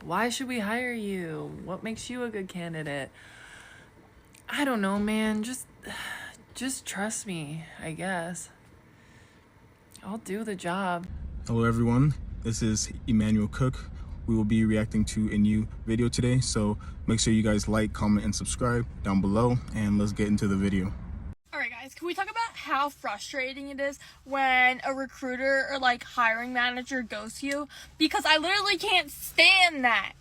Why should we hire you? What makes you a good candidate? I don't know, man. Just trust me, I guess. I'll do the job. Hello everyone, this is Emmanuel Cook. We will be reacting to a new video today, so make sure you guys like, comment, and subscribe down below, and let's get into the video. Alright guys, can we talk about how frustrating it is when a recruiter or like hiring manager ghosts you? Because I literally can't stand that.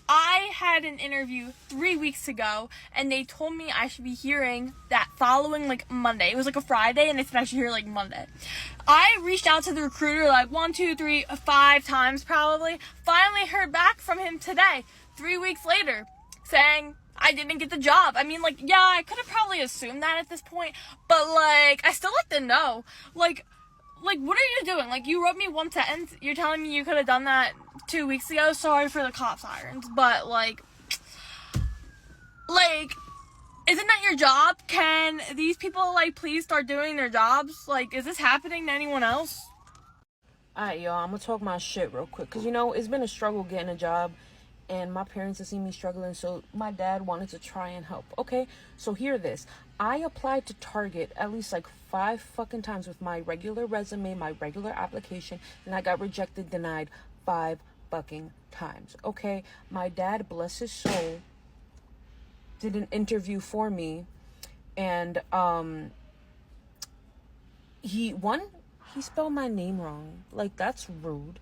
I had an interview 3 weeks ago and they told me I should be hearing that following like Monday. It was like a Friday and they said I should hear like Monday. I reached out to the recruiter like 1, 2, 3, 5 times probably. Finally heard back from him today, 3 weeks later, saying I didn't get the job. I mean, like, yeah, I could have probably assumed that at this point, but like, I still like to know. Like, what are you doing? Like, you wrote me one sentence. You're telling me you could have done that 2 weeks ago. Sorry for the cop sirens, but like, isn't that your job? Can these people like please start doing their jobs? Like, is this happening to anyone else? Alright, y'all, I'm gonna talk my shit real quick, because, you know, it's been a struggle getting a job, and my parents have seen me struggling, so my dad wanted to try and help. Okay, so hear this. I applied to Target at least like 5 fucking times with my regular resume, my regular application, and I got rejected, denied 5 fucking times. Okay, my dad, bless his soul, did an interview for me, and he spelled my name wrong. Like, that's rude.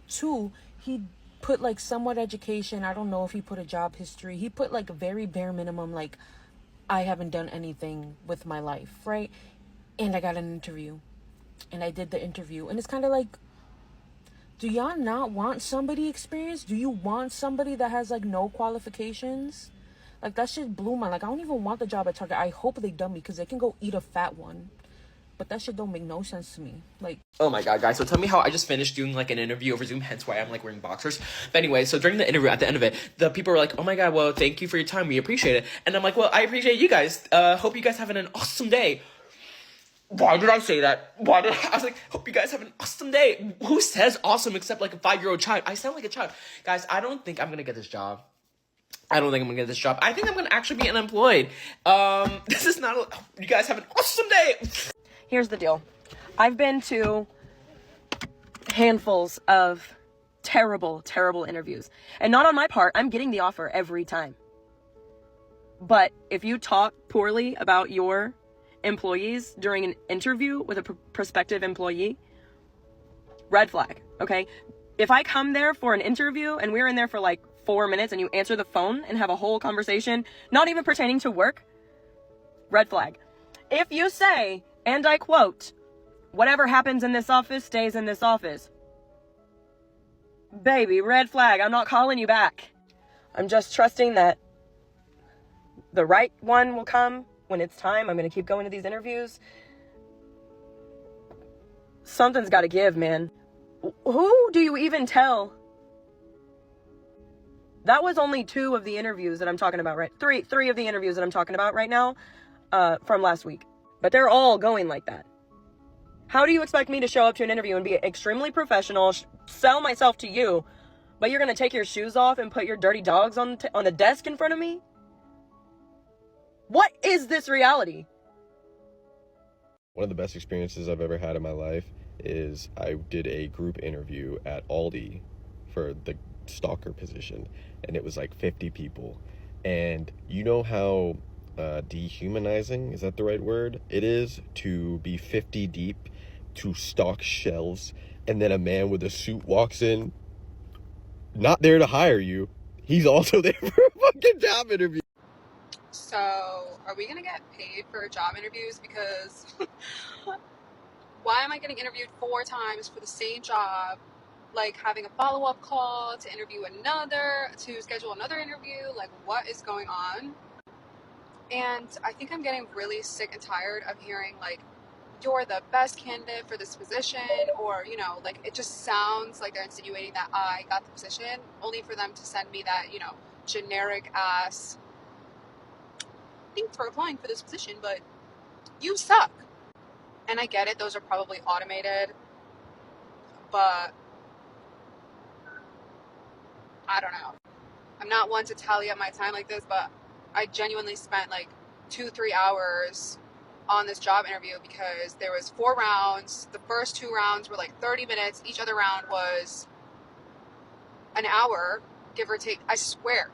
2, he put like somewhat education. I don't know if he put a job history. He put like a very bare minimum, like I haven't done anything with my life, right? And I got an interview, and I did the interview, and it's kind of like, do y'all not want somebody experienced? Do you want somebody that has like no qualifications? Like, that shit blew my, like, I don't even want the job at Target. I hope they dumb me, because they can go eat a fat one. But that shit don't make no sense to me. Like, oh my god, guys, so tell me how I just finished doing like an interview over Zoom, hence why I'm like wearing boxers. But anyway, so during the interview, at the end of it, the people were like, oh my god, well, thank you for your time, we appreciate it. And I'm like, well, I appreciate you guys. Hope you guys having an awesome day. Why did I say that? I was like, hope you guys have an awesome day. Who says awesome except like a 5-year-old child? I sound like a child. Guys, I don't think I'm gonna get this job. I think I'm gonna actually be unemployed. This is not you guys have an awesome day. Here's the deal. I've been to handfuls of terrible, terrible interviews. And not on my part, I'm getting the offer every time. But if you talk poorly about your employees during an interview with a prospective employee, red flag, okay? If I come there for an interview and we're in there for like 4 minutes and you answer the phone and have a whole conversation, not even pertaining to work, red flag. If you say, and I quote, whatever happens in this office stays in this office, baby, red flag. I'm not calling you back. I'm just trusting that the right one will come when it's time. I'm going to keep going to these interviews. Something's got to give, man. Who do you even tell? That was only 2 of the interviews that I'm talking about, right? Three of the interviews that I'm talking about right now, from last week. But they're all going like that. How do you expect me to show up to an interview and be extremely professional, sell myself to you, but you're going to take your shoes off and put your dirty dogs on the desk in front of me? What is this reality? One of the best experiences I've ever had in my life is I did a group interview at Aldi for the stalker position, and it was like 50 people. And you know how dehumanizing, is that the right word? It is to be 50 deep to stock shelves, and then a man with a suit walks in, not there to hire you. He's also there for a fucking job interview. So, are we gonna get paid for job interviews? Because why am I getting interviewed 4 times for the same job? Like, having a follow-up call to schedule another interview. Like, what is going on? And I think I'm getting really sick and tired of hearing, like, you're the best candidate for this position, or, you know, like, it just sounds like they're insinuating that I got the position, only for them to send me that, you know, generic-ass, thanks for applying for this position, but you suck. And I get it, those are probably automated, but I don't know. I'm not one to tally up my time like this, but I genuinely spent like 2-3 hours on this job interview because there was 4 rounds. The first 2 rounds were like 30 minutes. Each other round was an hour, give or take. I swear.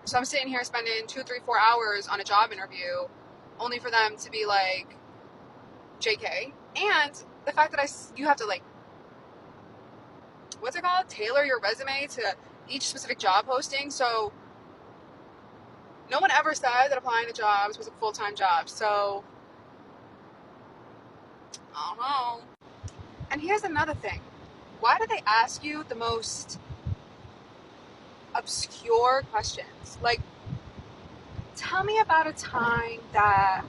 So I'm sitting here spending 2, 3, 4 hours on a job interview only for them to be like, JK. And the fact that you have to like, what's it called? Tailor your resume to each specific job posting. So no one ever said that applying to jobs was a full-time job. So I don't know. And here's another thing. Why do they ask you the most obscure questions? Like, tell me about a time that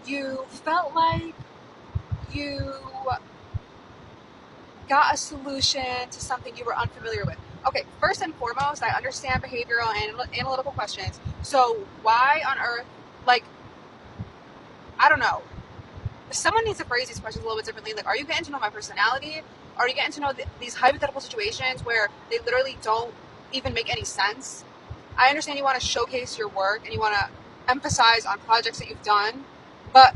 you felt like you got a solution to something you were unfamiliar with. Okay, first and foremost, I understand behavioral and analytical questions. So why on earth, like, I don't know. Someone needs to phrase these questions a little bit differently. Like, are you getting to know my personality? Are you getting to know these hypothetical situations where they literally don't even make any sense? I understand you want to showcase your work and you want to emphasize on projects that you've done, but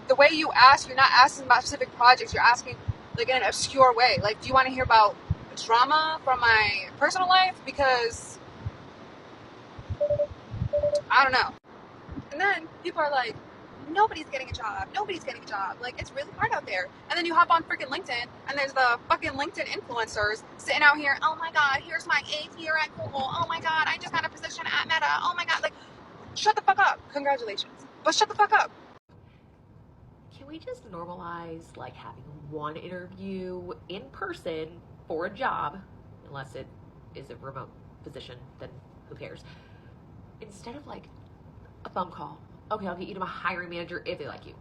the way you ask, you're not asking about specific projects. You're asking like in an obscure way. Like, do you want to hear about drama from my personal life? Because I don't know. And then people are like, nobody's getting a job. Nobody's getting a job. Like, it's really hard out there. And then you hop on freaking LinkedIn, and there's the fucking LinkedIn influencers sitting out here. Oh my God, here's my 8th year at Google. Oh my God, I just got a position at Meta. Oh my God, like, shut the fuck up. Congratulations. But shut the fuck up. Can we just normalize like having one interview in person for a job, unless it is a remote position, then who cares? Instead of like a phone call. Okay, I'll get you to my hiring manager if they like you.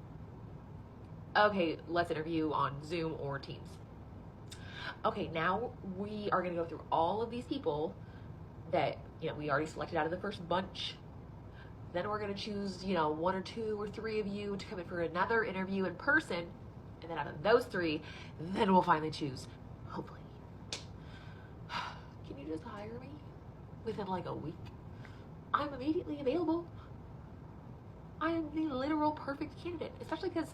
Okay, let's interview on Zoom or Teams. Okay, now we are gonna go through all of these people that, we already selected out of the first bunch. Then we're gonna choose, 1 or 2 or 3 of you to come in for another interview in person. And then out of those 3, then we'll finally choose, hopefully. Can you just hire me within like a week? I'm immediately available. I am the literal perfect candidate, especially because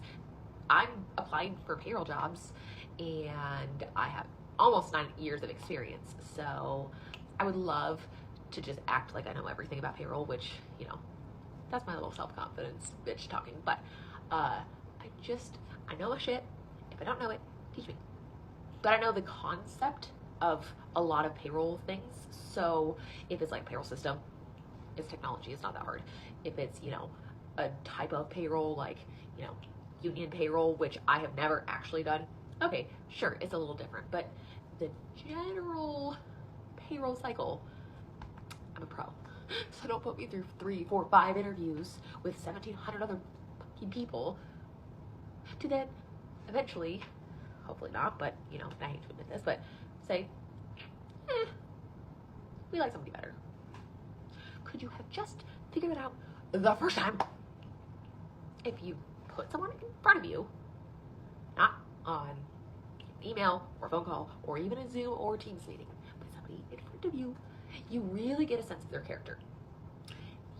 I'm applying for payroll jobs and I have almost 9 years of experience. So I would love to just act like I know everything about payroll, which, that's my little self-confidence bitch talking. But I know my shit. If I don't know it, teach me. But I know the concept of a lot of payroll things. So if it's like payroll system, it's technology, it's not that hard. If it's, a type of payroll, like, union payroll, which I have never actually done, okay, sure, it's a little different. But the general payroll cycle, I'm a pro. So don't put me through 3, 4, 5 interviews with 1,700 other fucking people to then eventually, hopefully not, but, I hate to admit this, but say, we like somebody better. Could you have just figured it out the first time? If you put someone in front of you, not on email or phone call or even a Zoom or Teams meeting, but somebody in front of you, you really get a sense of their character.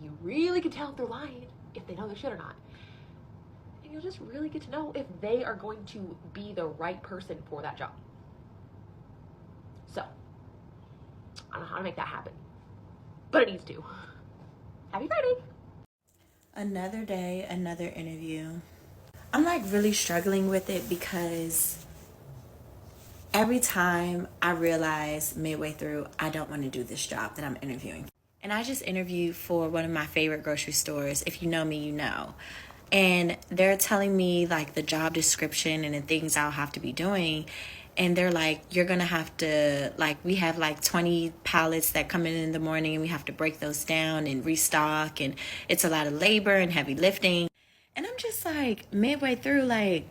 You really can tell if they're lying, if they know their shit or not. And you'll just really get to know if they are going to be the right person for that job. So, I don't know how to make that happen, but it needs to. Happy Friday! Another day, another interview. I'm like really struggling with it because every time I realize midway through, I don't want to do this job that I'm interviewing. And I just interviewed for one of my favorite grocery stores. If you know me, you know. And they're telling me like the job description and the things I'll have to be doing. And they're like, you're going to have to, like, we have like 20 pallets that come in the morning and we have to break those down and restock. And it's a lot of labor and heavy lifting. And I'm just like midway through, like,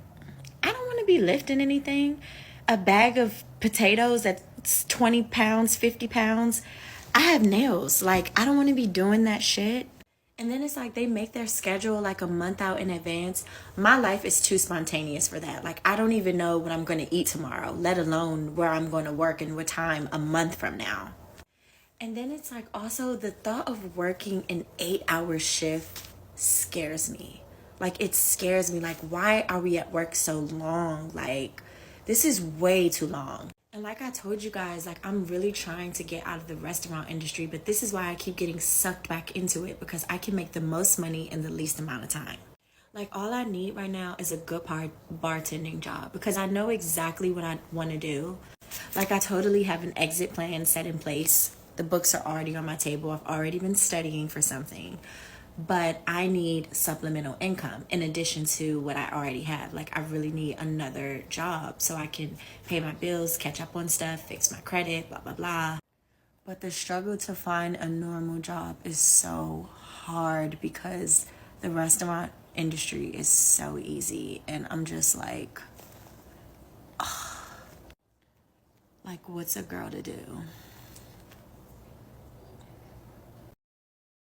I don't want to be lifting anything. A bag of potatoes that's 20 pounds, 50 pounds. I have nails. Like, I don't want to be doing that shit. And then it's like they make their schedule like a month out in advance. My life is too spontaneous for that. Like, I don't even know what I'm going to eat tomorrow, let alone where I'm going to work and what time a month from now. And then it's like also the thought of working an 8-hour shift scares me. Like, it scares me. Like, why are we at work so long? Like, this is way too long. And like I told you guys, like, I'm really trying to get out of the restaurant industry, but this is why I keep getting sucked back into it, because I can make the most money in the least amount of time. Like, all I need right now is a good bartending job, because I know exactly what I want to do. Like, I totally have an exit plan set in place. The books are already on my table. I've already been studying for something. But I need supplemental income in addition to what I already have. Like, I really need another job so I can pay my bills, catch up on stuff, fix my credit, blah, blah, blah. But the struggle to find a normal job is so hard because the restaurant industry is so easy. And I'm just like, ugh. Like, what's a girl to do?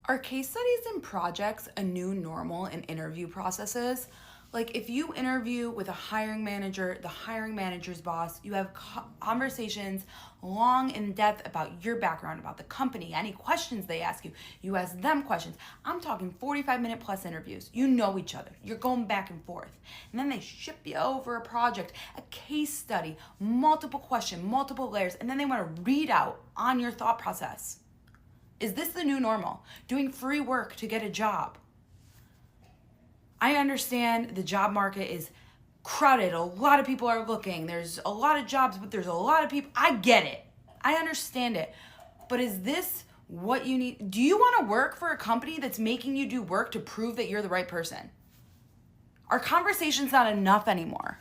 Are case studies and projects a new normal in interview processes? Like, if you interview with a hiring manager, the hiring manager's boss, you have conversations long in depth about your background, about the company, any questions they ask you, you ask them questions. I'm talking 45-minute plus interviews. You know each other. You're going back and forth. And then they ship you over a project, a case study, multiple questions, multiple layers, and then they want to read out on your thought process. Is this the new normal? Doing free work to get a job? I understand the job market is crowded. A lot of people are looking. There's a lot of jobs, but there's a lot of people. I get it. I understand it. But is this what you need? Do you want to work for a company that's making you do work to prove that you're the right person? Our conversation's not enough anymore.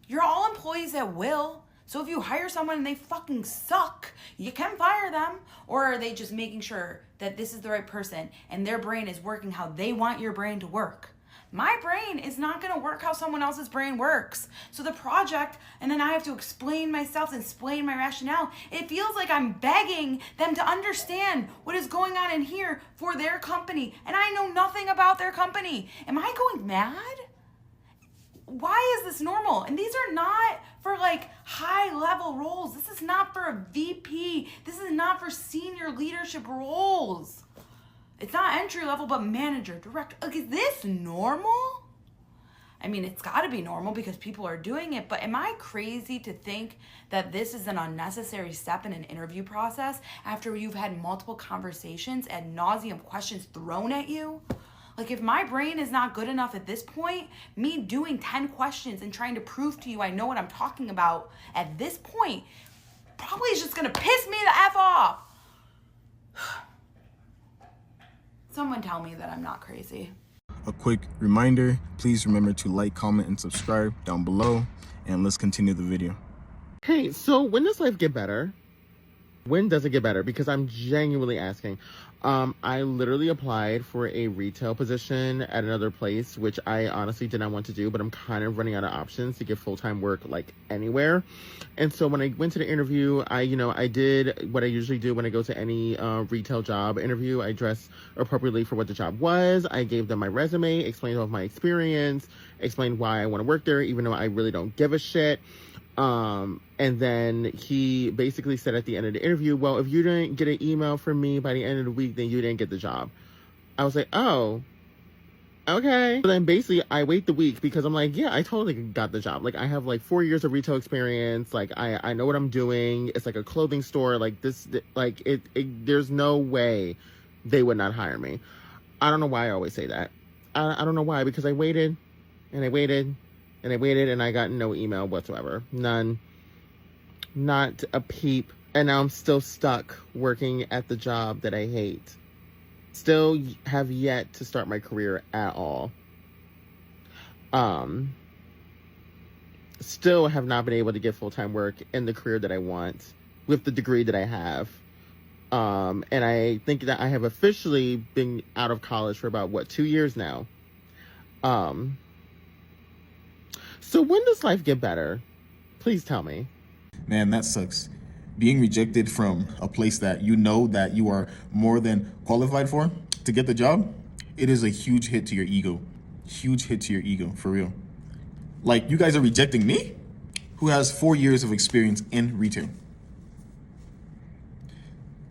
You're all employees at will. So if you hire someone and they fucking suck, you can fire them. Or are they just making sure that this is the right person and their brain is working how they want your brain to work? My brain is not going to work how someone else's brain works. So the project, and then I have to explain myself and explain my rationale. It feels like I'm begging them to understand what is going on in here for their company. And I know nothing about their company. Am I going mad? Why is this normal? And these are not for like high level roles. This is not for a VP. This is not for senior leadership roles. It's not entry level, but manager, director. Like, is this normal? I mean, it's got to be normal because people are doing it. But am I crazy to think that this is an unnecessary step in an interview process after you've had multiple conversations and nauseum questions thrown at you? Like, if my brain is not good enough at this point, me doing 10 questions and trying to prove to you I know what I'm talking about at this point probably is just gonna piss me the F off. Someone tell me that I'm not crazy. A quick reminder, please remember to like, comment, and subscribe down below, and let's continue the video. Hey, so when does life get better? When does it get better? Because I'm genuinely asking. I literally applied for a retail position at another place, which I honestly did not want to do, but I'm kind of running out of options to get full-time work like anywhere. And so when I went to the interview, I did what I usually do when I go to any retail job interview. I dressed appropriately for what the job was. I gave them my resume, explained all of my experience, explained why I want to work there, even though I really don't give a shit. And then he basically said at the end of the interview, well, if you didn't get an email from me by the end of the week, then you didn't get the job. I was like, oh, okay. But then basically I wait the week because I'm like, yeah, I totally got the job. Like, I have like 4 years of retail experience. Like, I know what I'm doing. It's like a clothing store. Like this, like there's no way they would not hire me. I don't know why I always say that. I don't know why, because I waited and I waited and I waited and I got no email whatsoever. None. Not a peep. And now I'm still stuck working at the job that I hate. Still have yet to start my career at all. Still have not been able to get full-time work in the career that I want with the degree that I have. And I think that I have officially been out of college for about, 2 years now. So when does life get better? Please tell me. Man, that sucks. Being rejected from a place that you know that you are more than qualified for, to get the job, it is a huge hit to your ego. Huge hit to your ego, for real. Like, you guys are rejecting me, who has 4 years of experience in retail.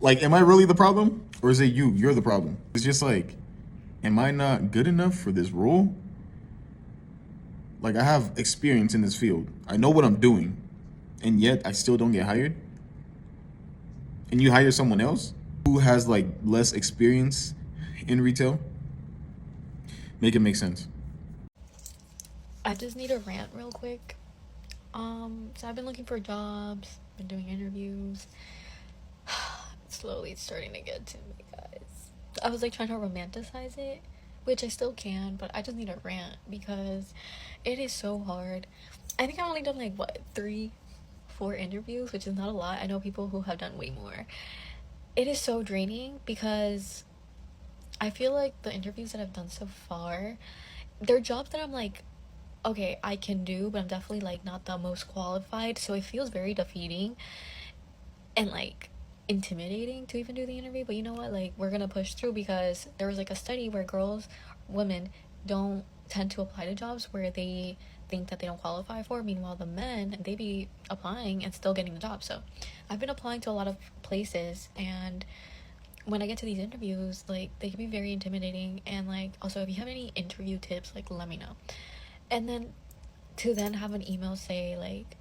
Like, am I really the problem? Or is it you? You're the problem. It's just like, am I not good enough for this role? Like, I have experience in this field. I know what I'm doing. And yet, I still don't get hired? And you hire someone else who has, like, less experience in retail? Make it make sense. I just need a rant real quick. So I've been looking for jobs, been doing interviews. Slowly it's starting to get to me, guys. I was like trying to romanticize it, which I still can, but I just need a rant because it is so hard. I think I've only done like 3-4 interviews, which is not a lot. I know people who have done way more. It is so draining because I feel like the interviews that I've done so far, they're jobs that I'm like, okay, I can do, but I'm definitely like not the most qualified, so it feels very defeating and like intimidating to even do the interview. But you know what, like, we're gonna push through because there was like a study where women don't tend to apply to jobs where they think that they don't qualify for. Meanwhile, the men, they be applying and still getting the job. So I've been applying to a lot of places, and when I get to these interviews, like, they can be very intimidating. And like, also, if you have any interview tips, like, let me know. And then to then have an email say like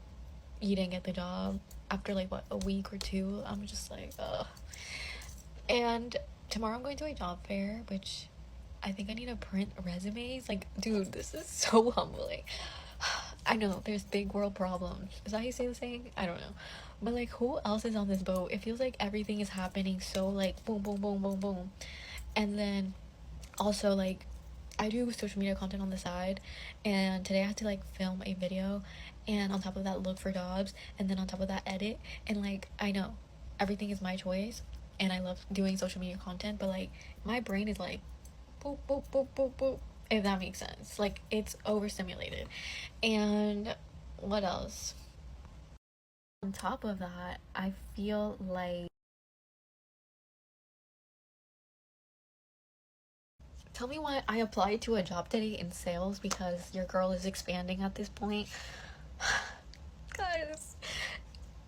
you didn't get the job after like a week or 2, I'm just like, ugh. And tomorrow I'm going to a job fair, which I think I need to print resumes. Like, dude, this is so humbling. I know there's big world problems. Is that how you say the saying? I don't know. But like, who else is on this boat? It feels like everything is happening so like boom boom boom boom boom. And then also, like, I do social media content on the side, and today I had to like film a video, and on top of that look for jobs, and then on top of that edit. And like, I know everything is my choice and I love doing social media content, but like, my brain is like boop boop boop boop boop, if that makes sense. Like, it's overstimulated. And what else? On top of that, I feel like, tell me why I applied to a job today in sales because your girl is expanding at this point. Guys,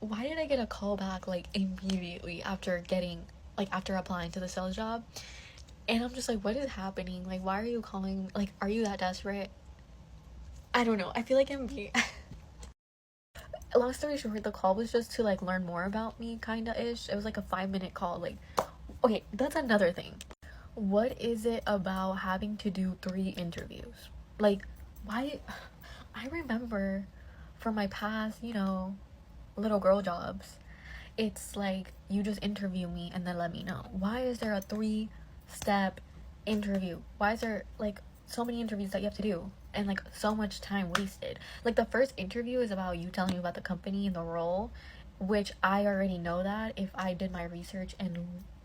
why did I get a call back like immediately after applying to the sales job? And I'm just like, what is happening? Like, why are you calling? Like, are you that desperate? I don't know. I feel like I'm being... Long story short, the call was just to like learn more about me, kinda ish. It was like a 5-minute call. Like, okay, that's another thing. What is it about having to do 3 interviews? Like, why? I remember from my past, little girl jobs, it's like you just interview me and then let me know. Why is there a 3-step interview? Why is there like so many interviews that you have to do and like so much time wasted? Like, the first interview is about you telling me about the company and the role, which I already know that if I did my research and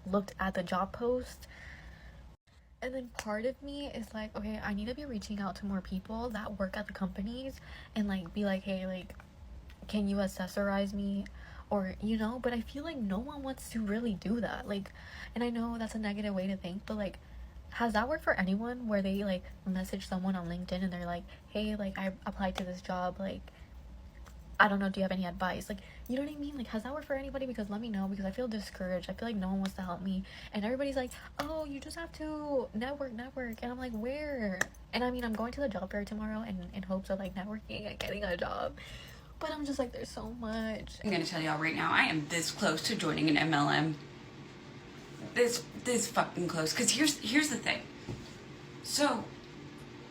looked at the job post. And then part of me is like, okay, I need to be reaching out to more people that work at the companies and like be like, hey, like, can you accessorize me? Or, but I feel like no one wants to really do that. Like, and I know that's a negative way to think, but like, has that worked for anyone where they like message someone on LinkedIn and they're like, hey, like, I applied to this job, like, I don't know, do you have any advice? Like, you know what I mean? Like, has that worked for anybody? Because let me know, because I feel discouraged. I feel like no one wants to help me. And everybody's like, oh, you just have to network. And I'm like, where? And I mean, I'm going to the job fair tomorrow in hopes of like networking and getting a job. But I'm just like, there's so much. I'm gonna tell y'all right now, I am this close to joining an MLM. This fucking close. Because here's the thing. So,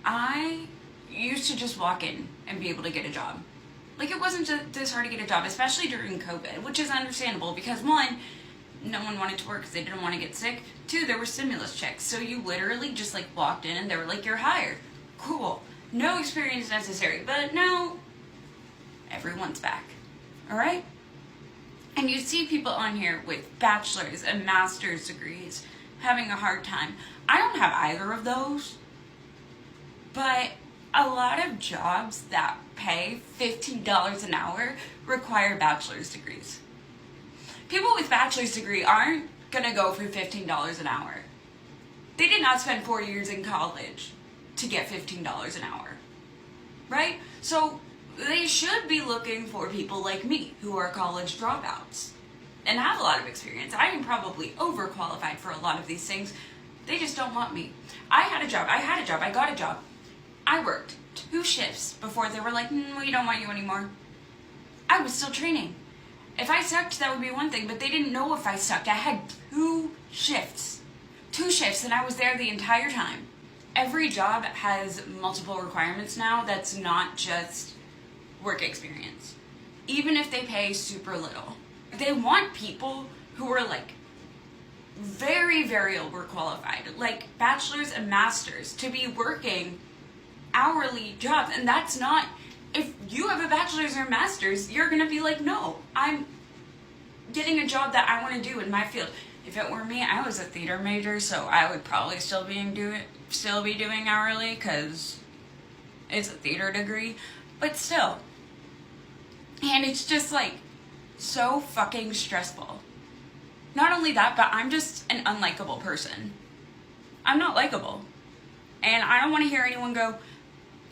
I used to just walk in and be able to get a job. Like, it wasn't just this hard to get a job, especially during COVID, which is understandable because 1, no one wanted to work because they didn't want to get sick. 2, there were stimulus checks. So you literally just like walked in and they were like, you're hired. Cool. No experience necessary. But now, everyone's back. All right? And you see people on here with bachelor's and master's degrees having a hard time. I don't have either of those. But a lot of jobs that pay $15 an hour require bachelor's degrees. People with bachelor's degree aren't gonna go for $15 an hour. They did not spend 4 years in college to get $15 an hour, right? So they should be looking for people like me who are college dropouts and have a lot of experience. I am probably overqualified for a lot of these things. They just don't want me. I got a job. I worked 2 shifts before they were like, we don't want you anymore. I was still training. If I sucked, that would be one thing, but they didn't know if I sucked. I had 2 shifts. 2 shifts, and I was there the entire time. Every job has multiple requirements now that's not just work experience. Even if they pay super little. They want people who are like very, very overqualified, like bachelor's and master's, to be working hourly jobs. And that's not, if you have a bachelor's or master's, you're gonna be like, no, I'm getting a job that I want to do in my field. If it were me, I was a theater major, so I would probably still be doing hourly because it's a theater degree, but still. And it's just like so fucking stressful. Not only that, but I'm just an unlikable person. I'm not likable. And I don't want to hear anyone go,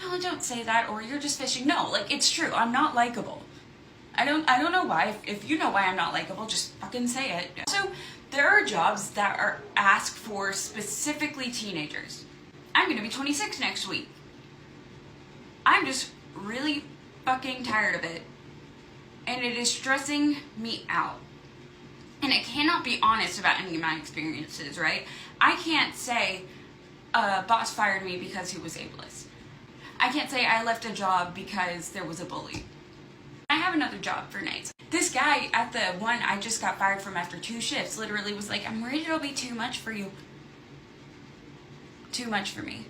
no, don't say that, or you're just fishing. No, like, it's true. I'm not likable. I don't know why. If you know why I'm not likable, just fucking say it. So there are jobs that are asked for specifically teenagers. I'm gonna be 26 next week. I'm just really fucking tired of it. And it is stressing me out. And I cannot be honest about any of my experiences, right? I can't say boss fired me because he was ableist. I can't say I left a job because there was a bully. I have another job for nights. This guy at the one I just got fired from after 2 shifts literally was like, I'm worried it'll be too much for you. Too much for me.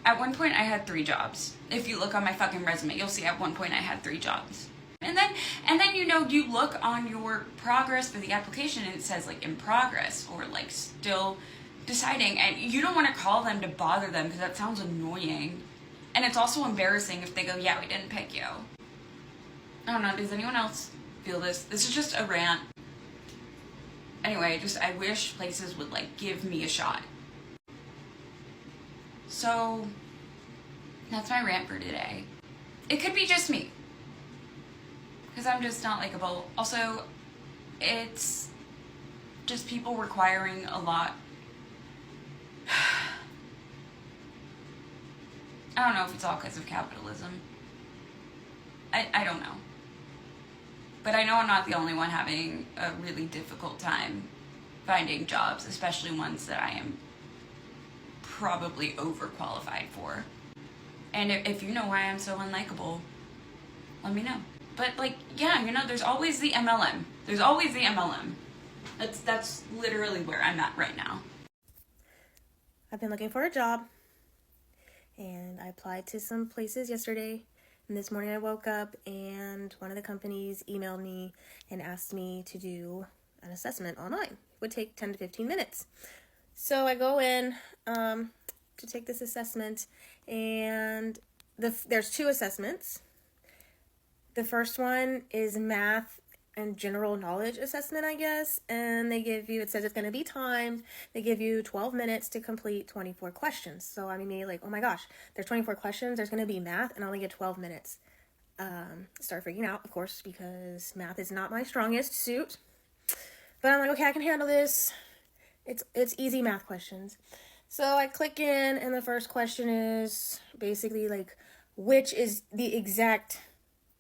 At one point I had 3 jobs. If you look on my fucking resume, you'll see at one point I had 3 jobs. And then you know, you look on your progress for the application and it says like in progress or like still deciding, and you don't want to call them to bother them because that sounds annoying. And it's also embarrassing if they go, yeah, we didn't pick you. I don't know, does anyone else feel this? This is just a rant. Anyway, I wish places would like give me a shot. So that's my rant for today. It could be just me, because I'm just not likable. Also, it's just people requiring a lot. I don't know if it's all because of capitalism. I don't know. But I know I'm not the only one having a really difficult time finding jobs, especially ones that I am probably overqualified for. And if you know why I'm so unlikable, let me know. But like, yeah, you know, there's always the MLM. There's always the MLM. That's literally where I'm at right now. I've been looking for a job, and I applied to some places yesterday. And this morning I woke up and one of the companies emailed me and asked me to do an assessment online. It would take 10 to 15 minutes. So I go in to take this assessment, and there's 2 assessments. The first one is math and general knowledge assessment, I guess. And they give you, it says it's going to be timed. They give you 12 minutes to complete 24 questions. So I'm immediately like, oh my gosh, there's 24 questions. There's going to be math and I only get 12 minutes. Start freaking out, of course, because math is not my strongest suit. But I'm like, okay, I can handle this. It's easy math questions. So I click in, and the first question is basically like, which is the exact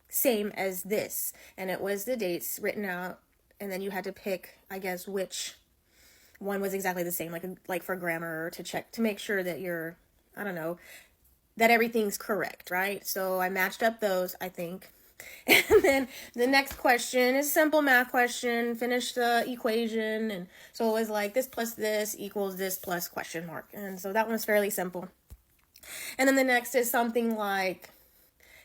same as this, and it was the dates written out, and then you had to pick, I guess, which one was exactly the same, like for grammar, to check to make sure that you're, I don't know, that everything's correct, right? So I matched up those, I think. And then the next question is a simple math question, finish the equation, and so it was like this plus this equals this plus question mark, and so that one was fairly simple. And then the next is something like,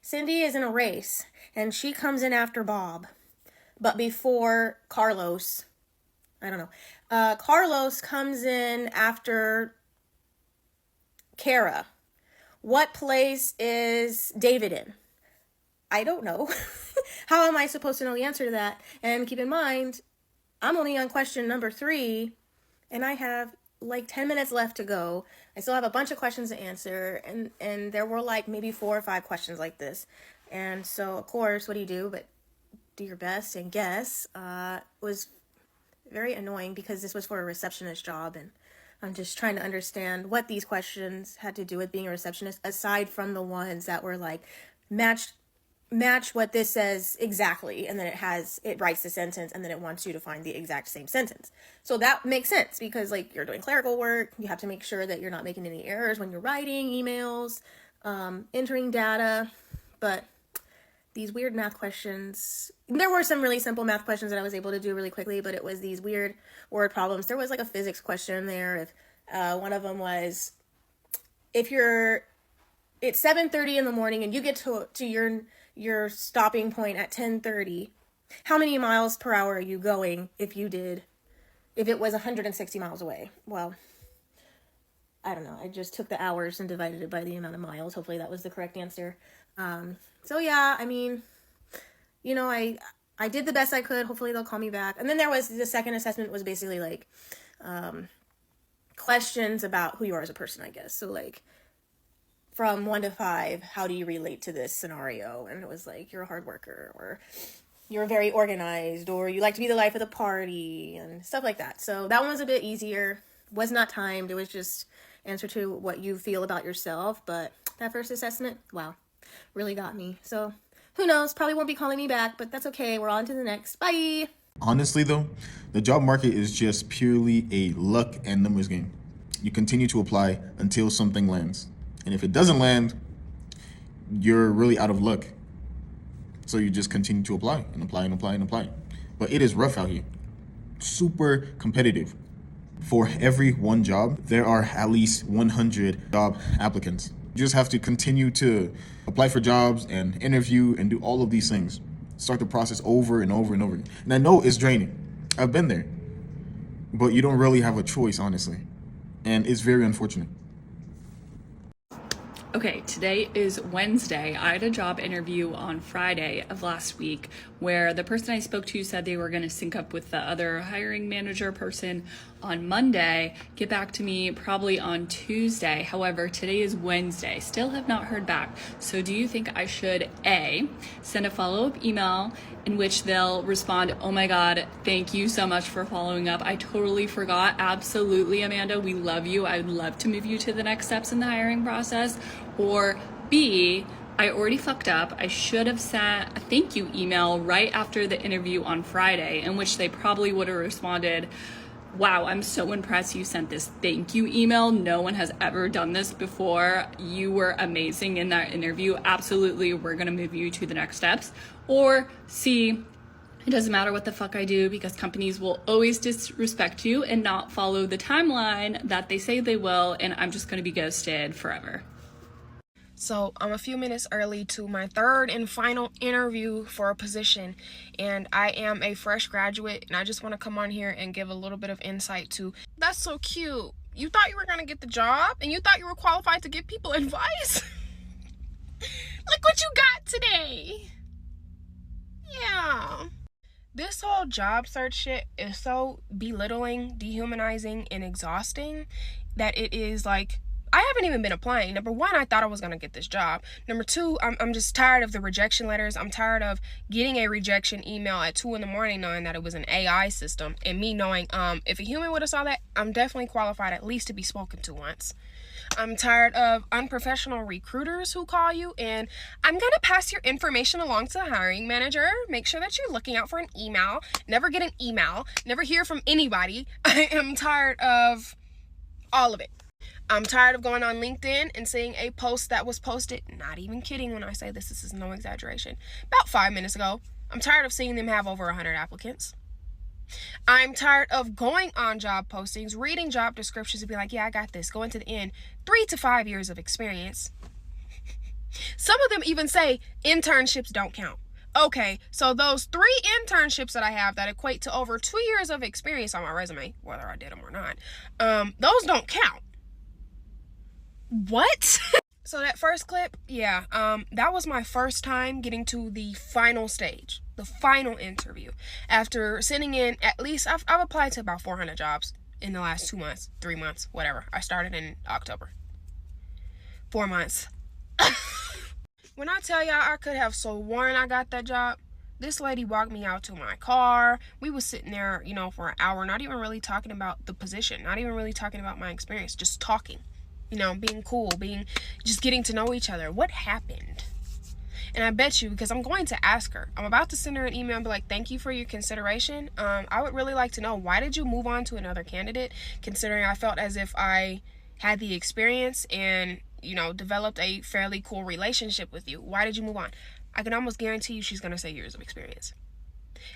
Cindy is in a race, and she comes in after Bob, but before Carlos. I don't know. Carlos comes in after Kara. What place is David in? I don't know. How am I supposed to know the answer to that? And keep in mind, I'm only on question number 3, and I have like 10 minutes left to go. I still have a bunch of questions to answer, and there were like maybe 4 or 5 questions like this. And so, of course, what do you do but do your best and guess? Was very annoying because this was for a receptionist job, and I'm just trying to understand what these questions had to do with being a receptionist, aside from the ones that were like match what this says exactly, and then it writes the sentence, and then it wants you to find the exact same sentence. So that makes sense because like you're doing clerical work, you have to make sure that you're not making any errors when you're writing emails, entering data. But these weird math questions, there were some really simple math questions that I was able to do really quickly, but it was these weird word problems. There was like a physics question there. If one of them was, if it's 7:30 in the morning and you get to your stopping point at 10:30, how many miles per hour are you going if it was 160 miles away? Well, I don't know. I just took the hours and divided it by the amount of miles. Hopefully that was the correct answer. So yeah, I mean, you know, I did the best I could. Hopefully they'll call me back. And then there was the second assessment was basically like questions about who you are as a person, I guess. So like from 1 to 5, how do you relate to this scenario? And it was like, you're a hard worker, or you're very organized, or you like to be the life of the party, and stuff like that. So that one was a bit easier. Was not timed. It was just answer to what you feel about yourself. But that first assessment, wow, really got me. So who knows? Probably won't be calling me back, but that's okay. We're on to the next. Bye. Honestly, though, the job market is just purely a luck and numbers game. You continue to apply until something lands. And if it doesn't land, you're really out of luck. So you just continue to apply and apply and apply and apply. But it is rough out here. Super competitive. For every one job, there are at least 100 job applicants. You just have to continue to apply for jobs and interview and do all of these things. Start the process over and over and over again. And I know it's draining. I've been there. But you don't really have a choice, honestly. And it's very unfortunate. Okay, today is Wednesday. I had a job interview on Friday of last week where the person I spoke to said they were going to sync up with the other hiring manager person on Monday, get back to me probably on Tuesday. However, today is Wednesday. Still have not heard back. So do you think I should A, send a follow-up email in which they'll respond, oh my God, thank you so much for following up. I totally forgot. Absolutely, Amanda, we love you. I would love to move you to the next steps in the hiring process. Or B, I already fucked up. I should have sent a thank you email right after the interview on Friday, in which they probably would have responded, wow, I'm so impressed you sent this thank you email. No one has ever done this before. You were amazing in that interview. Absolutely, we're gonna move you to the next steps. Or C, it doesn't matter what the fuck I do because companies will always disrespect you and not follow the timeline that they say they will, and I'm just gonna be ghosted forever. So I'm a few minutes early to my third and final interview for a position, and I am a fresh graduate, and I just want to come on here and give a little bit of insight to, that's so cute. You thought you were going to get the job, and you thought you were qualified to give people advice? Look what you got today. Yeah. This whole job search shit is so belittling, dehumanizing, and exhausting that it is like, I haven't even been applying. Number one, I thought I was going to get this job. Number two, I'm just tired of the rejection letters. I'm tired of getting a rejection email at 2 in the morning knowing that it was an AI system, and me knowing if a human would have saw that, I'm definitely qualified at least to be spoken to once. I'm tired of unprofessional recruiters who call you and I'm going to pass your information along to the hiring manager. Make sure that you're looking out for an email. Never get an email. Never hear from anybody. I am tired of all of it. I'm tired of going on LinkedIn and seeing a post that was posted, not even kidding when I say this is no exaggeration, about 5 minutes ago. I'm tired of seeing them have over 100 applicants. I'm tired of going on job postings, reading job descriptions and be like, yeah, I got this. Going to the end, 3 to 5 years of experience. Some of them even say internships don't count. Okay, so those 3 internships that I have that equate to over 2 years of experience on my resume, whether I did them or not, those don't count. What? So that first clip, yeah, that was my first time getting to the final stage, the final interview. After sending in at least, I've applied to about 400 jobs. in the last 2 months, 3 months, whatever. I started in October. 4 months. When I tell y'all I could have sworn I got that job, this lady walked me out to my car. We was sitting there, you know, for an hour, not even really talking about the position, not even really talking about my experience, just talking, you know, being cool, just getting to know each other. What happened? And I bet you, because I'm going to ask her, I'm about to send her an email and be like, thank you for your consideration. I would really like to know, why did you move on to another candidate, considering I felt as if I had the experience and, you know, developed a fairly cool relationship with you. Why did you move on? I can almost guarantee you she's going to say years of experience.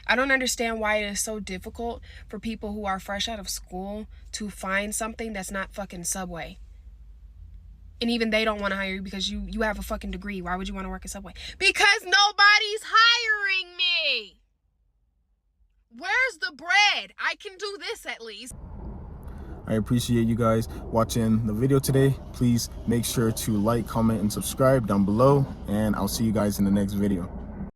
I don't understand why it is so difficult for people who are fresh out of school to find something that's not fucking Subway. And even they don't want to hire you because you have a fucking degree. Why would you want to work at Subway? Because nobody's hiring me. Where's the bread? I can do this at least. I appreciate you guys watching the video today. Please make sure to like, comment, and subscribe down below, and I'll see you guys in the next video.